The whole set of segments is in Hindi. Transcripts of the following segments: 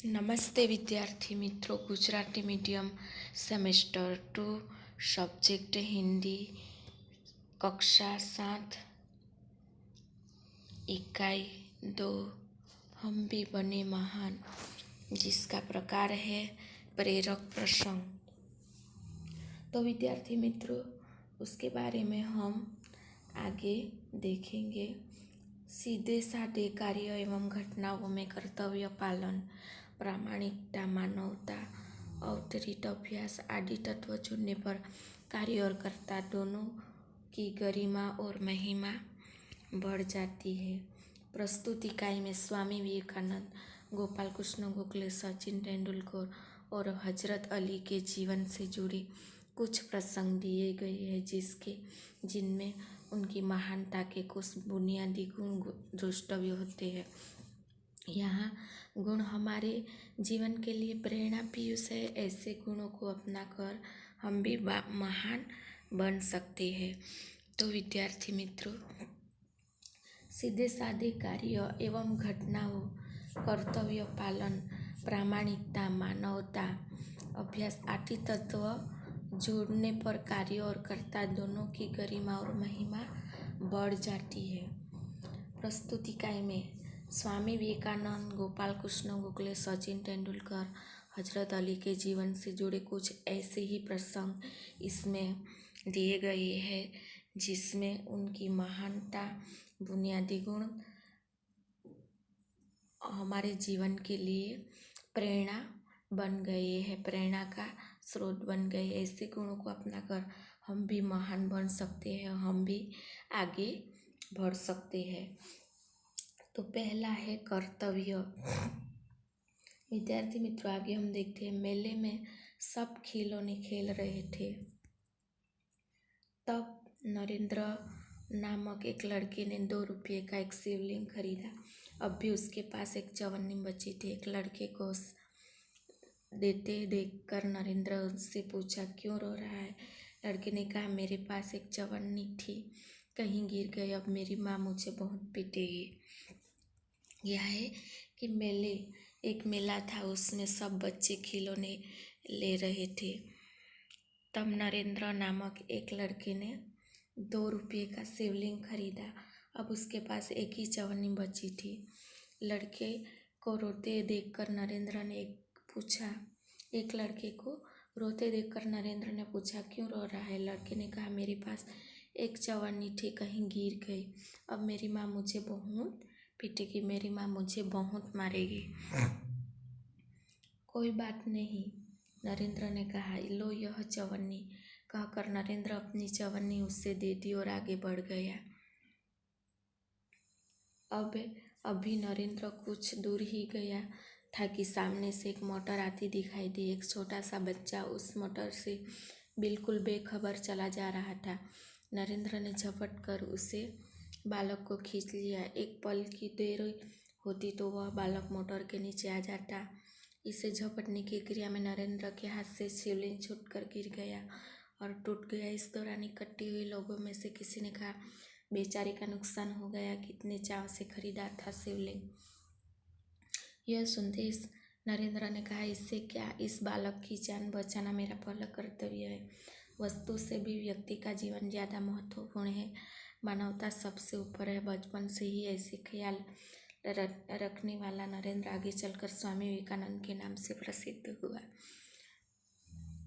નમસ્તે વિદ્યાર્થી મિત્રો, Gujarati medium semester 2 subject Hindi कक्षा 7 इकाई 2 हम भी बने महान, जिसका प्रकार है प्रेरक प्रसंग। तो विद्यार्थी मित्रों, उसके बारे में हम आगे देखेंगे। सीधे साधे कार्य एवं घटनाओं में कर्तव्य पालन, प्रामाणिकता, मानवता, अवतरित अभ्यास आदि तत्व चुनने पर कार्य और कर्ता दोनों की गरिमा और महिमा बढ़ जाती है। प्रस्तुत इकाई में स्वामी विवेकानंद, गोपाल कृष्ण गोखले, सचिन तेंदुलकर और हजरत अली के जीवन से जुड़े कुछ प्रसंग दिए गए हैं, जिनमें उनकी महानता के कुछ बुनियादी गुण द्रष्टव्य होते हैं। यहाँ गुण हमारे जीवन के लिए प्रेरणा पीयूष है। ऐसे गुणों को अपनाकर हम भी महान बन सकते हैं। तो विद्यार्थी मित्रों, सीधे साधे कार्य एवं घटनाओं, कर्तव्य पालन, प्रामाणिकता, मानवता, अभ्यास आदि तत्व जोड़ने पर कार्य और कर्ता दोनों की गरिमा और महिमा बढ़ जाती है। प्रस्तुत इकाई में स्वामी विवेकानंद, गोपाल कृष्ण गोखले, सचिन तेंदुलकर, हजरत अली के जीवन से जुड़े कुछ ऐसे ही प्रसंग इसमें दिए गए हैं, जिसमें उनकी महानता, बुनियादी गुण हमारे जीवन के लिए प्रेरणा बन गए हैं, प्रेरणा का स्रोत बन गए। ऐसे गुणों को अपनाकर हम भी महान बन सकते हैं, हम भी आगे बढ़ सकते हैं। तो पहला है कर्तव्य। विद्यार्थी मित्रों, आगे हम देखते हैं। मेले में सब खिलौने खेल रहे थे, तब नरेंद्र नामक एक लड़के ने 2 रुपये का एक शिवलिंग खरीदा। अब भी उसके पास एक चवन्नी बची थी। एक लड़के को देते देखकर नरेंद्र उससे पूछा, क्यों रो रहा है? लड़के ने कहा, मेरे पास एक चवन्नी थी, कहीं गिर गई, अब मेरी माँ मुझे बहुत पीटेगी। यह है कि एक मेला था, उसमें सब बच्चे खिलौने ले रहे थे। तब नरेंद्र नामक एक लड़के ने 2 रुपये का शिवलिंग खरीदा। अब उसके पास एक ही चवन्नी बची थी। लड़के को रोते देखकर नरेंद्र ने एक लड़के को रोते देखकर नरेंद्र ने पूछा, क्यों रो रहा है? लड़के ने कहा, मेरे पास एक चवन्नी थी, कहीं गिर गई, अब मेरी माँ मुझे बहुत पीटेगी, मेरी माँ मुझे बहुत मारेगी। कोई बात नहीं, नरेंद्र ने कहा, लो यह चवन्नी। कहकर नरेंद्र अपनी चवन्नी उससे दे दी और आगे बढ़ गया। अभी नरेंद्र कुछ दूर ही गया था कि सामने से एक मोटर आती दिखाई दी। एक छोटा सा बच्चा उस मोटर से बिल्कुल बेखबर चला जा रहा था। नरेंद्र ने झपट कर उसे बालक को खींच लिया। एक पल की देर होती तो वह बालक मोटर के नीचे आ जाता। इसे झपटने की क्रिया में नरेंद्र के हाथ से शिवलिंग छूटकर गिर गया और टूट गया। इस दौरान इकट्ठे हुए लोगों में से किसी ने कहा, बेचारे का नुकसान हो गया, कितने चाव से खरीदा था शिवलिंग। यह सुनते नरेंद्र ने कहा, इससे क्या, इस बालक की जान बचाना मेरा पहला कर्तव्य है। वस्तु से भी व्यक्ति का जीवन ज़्यादा महत्वपूर्ण है। मानवता सबसे ऊपर है। बचपन से ही ऐसे ख्याल रखने वाला नरेंद्र आगे चलकर स्वामी विवेकानंद के नाम से प्रसिद्ध हुआ।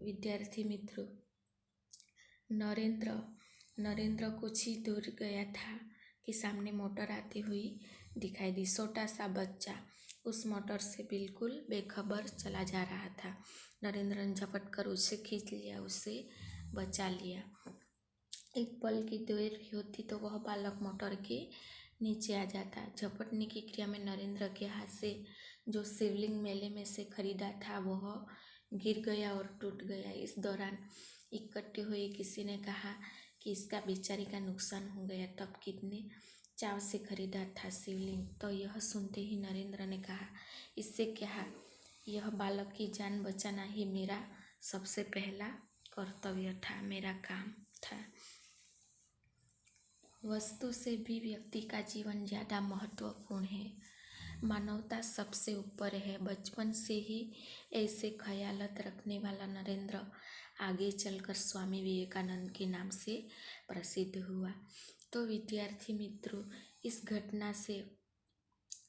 विद्यार्थी मित्रों, नरेंद्र कुछ ही दूर गया था कि सामने मोटर आती हुई दिखाई दी। छोटा सा बच्चा उस मोटर से बिल्कुल बेखबर चला जा रहा था। नरेंद्र ने झपट कर उसे खींच लिया, उसे बचा लिया। एक पल की देर होती तो वह बालक मोटर के नीचे आ जाता। झपटने की क्रिया में नरेंद्र के हाथ से जो शिवलिंग मेले में से खरीदा था वह गिर गया और टूट गया। इस दौरान इकट्ठे हुए किसी ने कहा कि इसका बेचारी का नुकसान हो गया, तब कितने चाव से खरीदा था शिवलिंग। तो यह सुनते ही नरेंद्र ने कहा, इससे क्या, यह बालक की जान बचाना ही मेरा सबसे पहला कर्तव्य था, मेरा काम था। वस्तु से भी व्यक्ति का जीवन ज़्यादा महत्वपूर्ण है। मानवता सबसे ऊपर है। बचपन से ही ऐसे ख्यालात रखने वाला नरेंद्र आगे चलकर स्वामी विवेकानंद के नाम से प्रसिद्ध हुआ। तो विद्यार्थी मित्रों, इस घटना से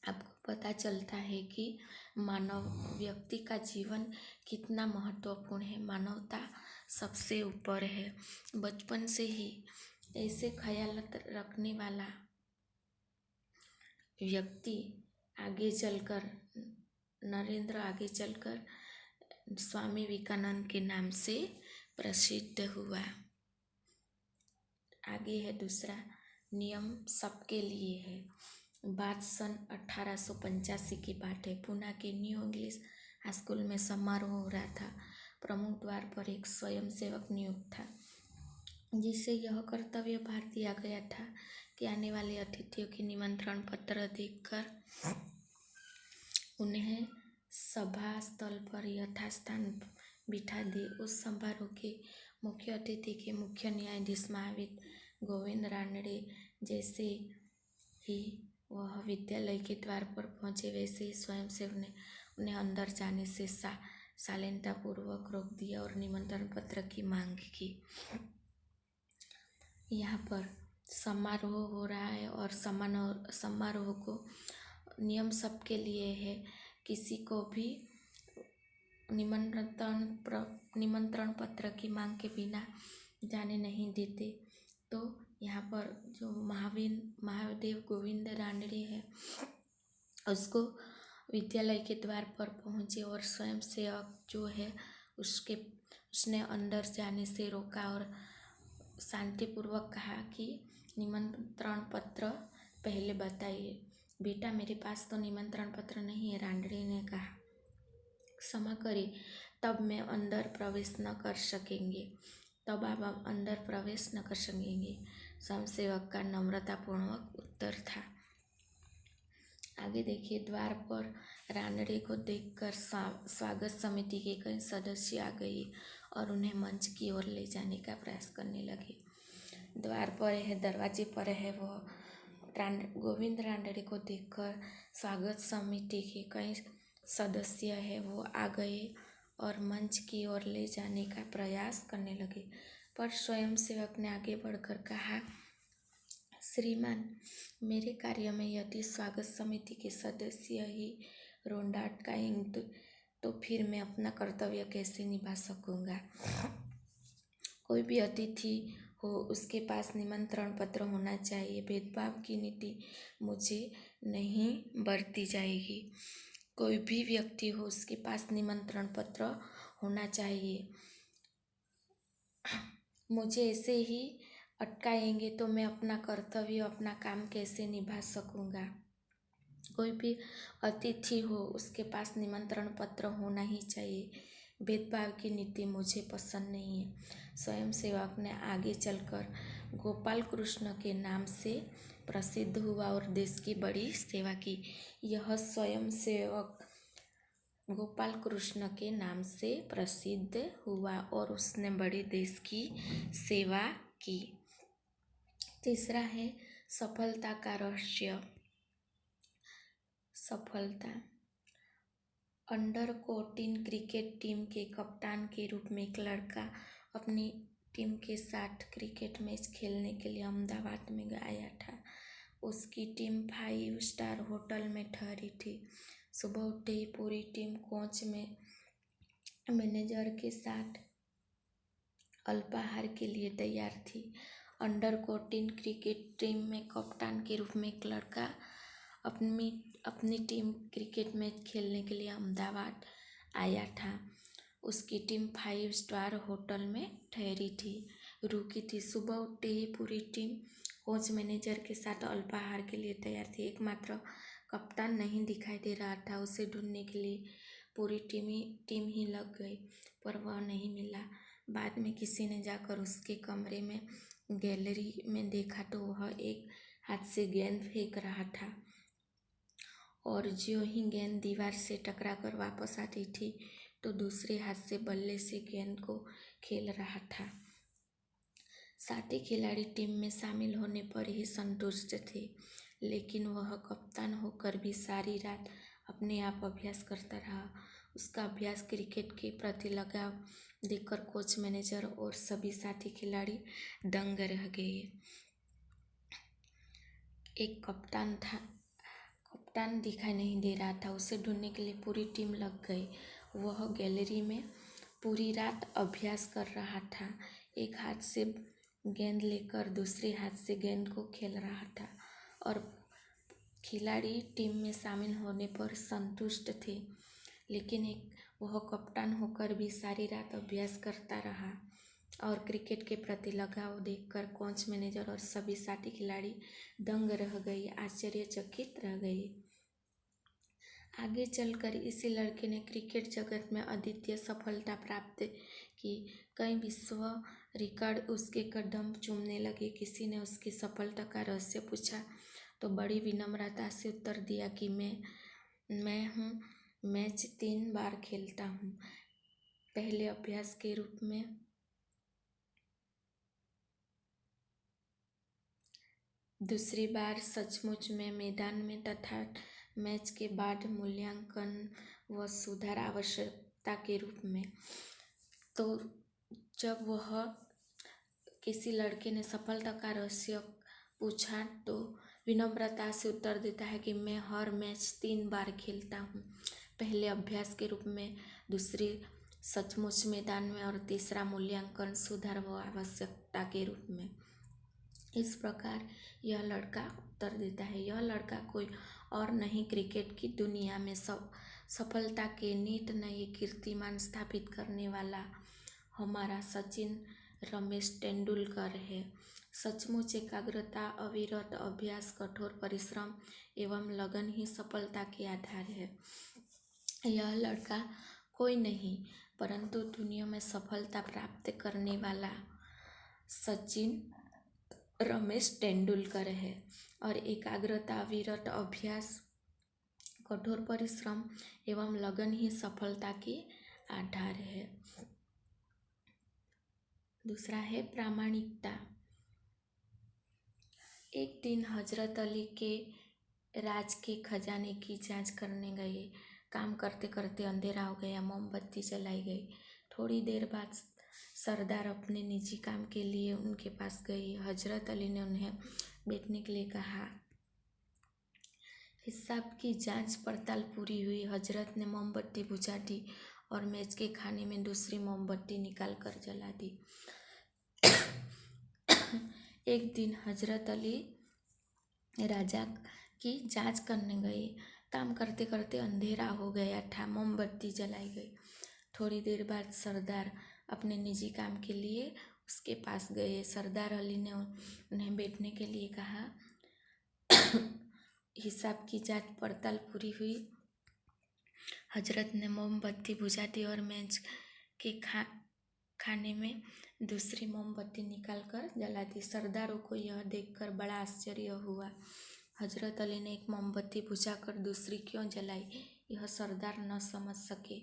आपको पता चलता है कि मानव व्यक्ति का जीवन कितना महत्वपूर्ण है। मानवता सबसे ऊपर है। बचपन से ही ऐसे ख्याल रखने वाला व्यक्ति आगे चलकर नरेंद्र आगे चलकर स्वामी विवेकानंद के नाम से प्रसिद्ध हुआ। आगे है दूसरा नियम सबके लिए है। बात सन 1885 की बात है। पुणे के न्यू इंग्लिश स्कूल में समारोह हो रहा था। प्रमुख द्वार पर एक स्वयंसेवक नियुक्त था, जिसे यह कर्तव्य भार दिया गया था कि आने वाले अतिथियों के निमंत्रण पत्र देखकर उन्हें सभा स्थल पर यथास्थान बिठा दे। उस समारोह के मुख्य अतिथि के मुख्य न्यायाधीश महावीर गोविंद रानडे जैसे ही वह विद्यालय के द्वार पर पहुंचे, वैसे ही स्वयंसेवक ने उन्हें अंदर जाने से शालीनता पूर्वक रोक दिया और निमंत्रण पत्र की मांग की। यहाँ पर समारोह हो रहा है और समारोह को नियम सबके लिए है। किसी को भी निमंत्रण पत्र की मांग के बिना जाने नहीं देते। तो यहाँ पर जो महादेव गोविंद रानडे है, उसको विद्यालय के द्वार पर पहुँचे और स्वयंसेवक जो है उसने अंदर जाने से रोका और शांतिपूर्वक कहा कि निमंत्रण पत्र पहले बताइए। बेटा, मेरे पास तो निमंत्रण पत्र नहीं है, रानडे ने कहा। क्षमा करें, तब मैं अंदर प्रवेश न कर सकेंगे तब आप अंदर प्रवेश न कर सकेंगे, स्वयंसेवक का नम्रतापूर्वक उत्तर था। आगे देखिए, द्वार पर रानडे को देखकर स्वागत समिति के कई सदस्य आ गए और उन्हें मंच की ओर ले जाने का प्रयास करने लगे। द्वार पर है, दरवाजे पर है, वह गोविंद रानडे को देखकर स्वागत समिति के कई सदस्य है वो आ गए और मंच की ओर ले जाने का प्रयास करने लगे, पर स्वयंसेवक ने आगे बढ़कर कहा, श्रीमान, मेरे कार्य में यदि स्वागत समिति के सदस्य ही रोंडा अटकाएंगे तो फिर मैं अपना कर्तव्य कैसे निभा सकूंगा। कोई भी अतिथि हो उसके पास निमंत्रण पत्र होना चाहिए। भेदभाव की नीति मुझे नहीं बरती जाएगी। कोई भी व्यक्ति हो उसके पास निमंत्रण पत्र होना चाहिए। मुझे ऐसे ही अटकाएंगे तो मैं अपना कर्तव्य, अपना काम कैसे निभा सकूंगा। कोई भी अतिथि हो उसके पास निमंत्रण पत्र होना ही चाहिए। भेदभाव की नीति मुझे पसंद नहीं है। स्वयंसेवक ने आगे चलकर गोपाल कृष्ण के नाम से प्रसिद्ध हुआ और देश की बड़ी सेवा की। यह स्वयंसेवक गोपाल कृष्ण के नाम से प्रसिद्ध हुआ और उसने बड़ी देश की सेवा की। तीसरा है सफलता का रहस्य। सफलता। अंडर 14 क्रिकेट टीम के कप्तान के रूप में एक लड़का अपनी टीम के साथ क्रिकेट मैच खेलने के लिए अहमदाबाद में आया था। उसकी टीम 5 स्टार होटल में ठहरी थी। सुबह उठते ही पूरी टीम कोच में मैनेजर के साथ अल्पाहार के लिए तैयार थी। अंडर 14 क्रिकेट टीम में कप्तान के रूप में एक लड़का अपनी टीम क्रिकेट मैच खेलने के लिए अहमदाबाद आया था। उसकी टीम 5 स्टार होटल में ठहरी थी, रुकी थी। सुबह उठते ही पूरी टीम कोच मैनेजर के साथ अल्पाहार के लिए तैयार थी। एकमात्र कप्तान नहीं दिखाई दे रहा था। उसे ढूंढने के लिए पूरी टीम ही लग गई, पर वह नहीं मिला। बाद में किसी ने जाकर उसके कमरे में गैलरी में देखा तो वह एक हाथ से गेंद फेंक रहा था और ज्यों ही गेंद दीवार से टकराकर वापस आती थी तो दूसरे हाथ से बल्ले से गेंद को खेल रहा था। साथी खिलाड़ी टीम में शामिल होने पर ही संतुष्ट थे, लेकिन वह कप्तान होकर भी सारी रात अपने आप अभ्यास करता रहा। उसका अभ्यास क्रिकेट के प्रति लगाव देखकर कोच, मैनेजर और सभी साथी खिलाड़ी दंग रह गए। एक कप्तान था। कप्तान दिखाई नहीं दे रहा था। उसे ढूंढने के लिए पूरी टीम लग गई। वह गैलरी में पूरी रात अभ्यास कर रहा था। एक हाथ से गेंद लेकर दूसरे हाथ से गेंद को खेल रहा था और खिलाड़ी टीम में शामिल होने पर संतुष्ट थे। लेकिन वह कप्तान होकर भी सारी रात अभ्यास करता रहा और क्रिकेट के प्रति लगाव देखकर कोच, मैनेजर और सभी साथी खिलाड़ी दंग रह गए, आश्चर्यचकित रह गए। आगे चलकर इसी लड़के ने क्रिकेट जगत में अद्वितीय सफलता प्राप्त की। कई विश्व रिकॉर्ड उसके कदम चूमने लगे। किसी ने उसकी सफलता का रहस्य पूछा तो बड़ी विनम्रता से उत्तर दिया कि मैं हूँ, मैच 3 बार खेलता हूँ। पहले अभ्यास के रूप में, दूसरी बार सचमुच में मैदान में तथा मैच के बाद मूल्यांकन व सुधार आवश्यकता के रूप में। तो जब वह किसी लड़के ने सफलता का रहस्य पूछा तो विनम्रता से उत्तर देता है कि मैं हर मैच 3 बार खेलता हूँ। पहले अभ्यास के रूप में, दूसरी सचमुच मैदान में और तीसरा मूल्यांकन, सुधार व आवश्यकता के रूप में। इस प्रकार यह लड़का उत्तर देता है। यह लड़का कोई और नहीं, क्रिकेट की दुनिया में सफलता के नित नए कीर्तिमान स्थापित करने वाला हमारा सचिन रमेश तेंदुलकर है। सचमुच एकाग्रता, अविरत अभ्यास, कठोर परिश्रम एवं लगन ही सफलता के आधार है। यह लड़का कोई नहीं परंतु दुनिया में सफलता प्राप्त करने वाला सचिन रमेश तेंदुलकर है। और एकाग्रता, अविरत अभ्यास, कठोर परिश्रम एवं लगन ही सफलता के आधार है। दूसरा है प्रामाणिकता। एक दिन हजरत अली के राज के खजाने की जांच करने गए। काम करते करते अंधेरा हो गया, मोमबत्ती जलाई गई। थोड़ी देर बाद सरदार अपने निजी काम के लिए उनके पास गए। हजरत अली ने उन्हें बैठने के लिए कहा। हिसाब की जांच पड़ताल पूरी हुई। हजरत ने मोमबत्ती बुझा दी और मेज के खाने में दूसरी मोमबत्ती निकाल कर जला दी। एक दिन हजरत अली राजा की जांच करने गए। काम करते करते अंधेरा हो गया था, मोमबत्ती जलाई गई। थोड़ी देर बाद सरदार अपने निजी काम के लिए उसके पास गए। सरदार अली ने उन्हें बैठने के लिए कहा। हिसाब की जांच पड़ताल पूरी हुई। हजरत ने मोमबत्ती बुझा दी और मेज के खाने में दूसरी मोमबत्ती निकालकर जला दी। सरदारों को यह देखकर बड़ा आश्चर्य हुआ। हजरत अली ने एक मोमबत्ती बुझाकर दूसरी क्यों जलाई, यह सरदार न समझ सके।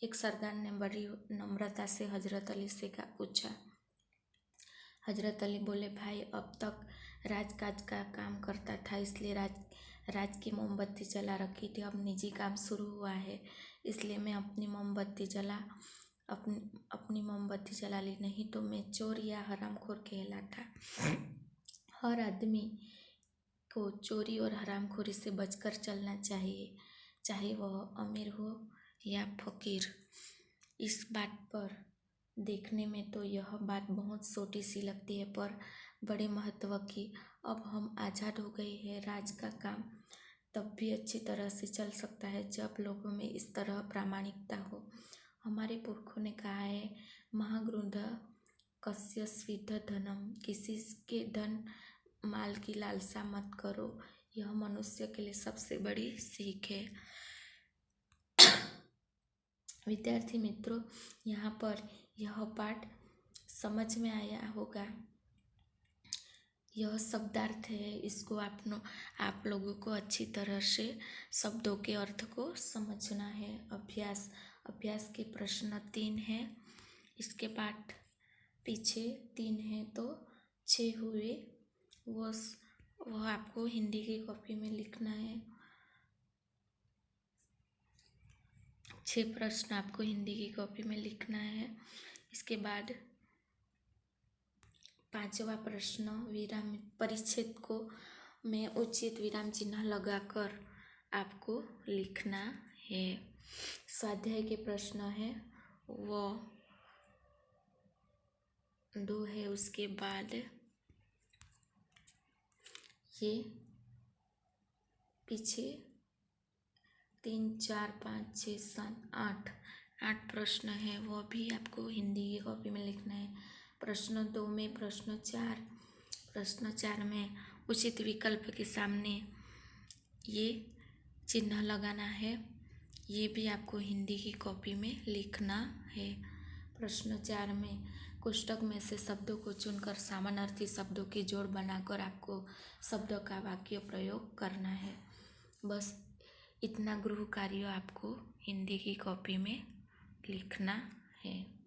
एक सरदार ने बड़ी नम्रता से हजरत अली से पूछा। हजरत अली बोले, भाई, अब तक राजकाज का काम करता था इसलिए राज की मोमबत्ती जला रखी थी। अब निजी काम शुरू हुआ है इसलिए मैं अपनी मोमबत्ती जला ली, नहीं तो मैं चोर या हरामखोर कहलाता। हर आदमी को चोरी और हरामखोरी से बचकर चलना चाहिए, चाहे वह अमीर हो या फकीर। इस बात पर देखने में तो यह बात बहुत छोटी सी लगती है पर बड़े महत्व की। अब हम आज़ाद हो गए हैं। राज का काम तब भी अच्छी तरह से चल सकता है जब लोगों में इस तरह प्रामाणिकता हो। हमारे पुरखों ने कहा है, महागुरुध कस्यचित् धनम, किसी के धन माल की लालसा मत करो। यह मनुष्य के लिए सबसे बड़ी सीख है। विद्यार्थी मित्रों, यहाँ पर यह पाठ समझ में आया होगा। यह शब्दार्थ है, इसको आप लोगों को अच्छी तरह से शब्दों के अर्थ को समझना है। अभ्यास के प्रश्न 3 हैं। इसके पाठ पीछे 3 हैं तो 6 हुए। वो वह आपको हिंदी की कॉपी में लिखना है। 6 प्रश्न आपको हिंदी की कॉपी में लिखना है। इसके बाद 5वां प्रश्न विराम परिच्छेद को में उचित विराम चिन्ह लगाकर आपको लिखना है। स्वाध्याय के प्रश्न है वो 2 है। उसके बाद ये पीछे 3, 4, 5, 6, 7, 8 प्रश्न है, वो भी आपको हिंदी की कॉपी में लिखना है। प्रश्न 2 में प्रश्न 4 में उचित विकल्प के सामने ये चिन्ह लगाना है। ये भी आपको हिंदी की कॉपी में लिखना है। प्रश्न 4 में कोष्टक में से शब्दों को चुनकर समानार्थी शब्दों की जोड़ बनाकर आपको शब्दों का वाक्य प्रयोग करना है। बस इतना गृह कार्य आपको हिंदी की कॉपी में लिखना है।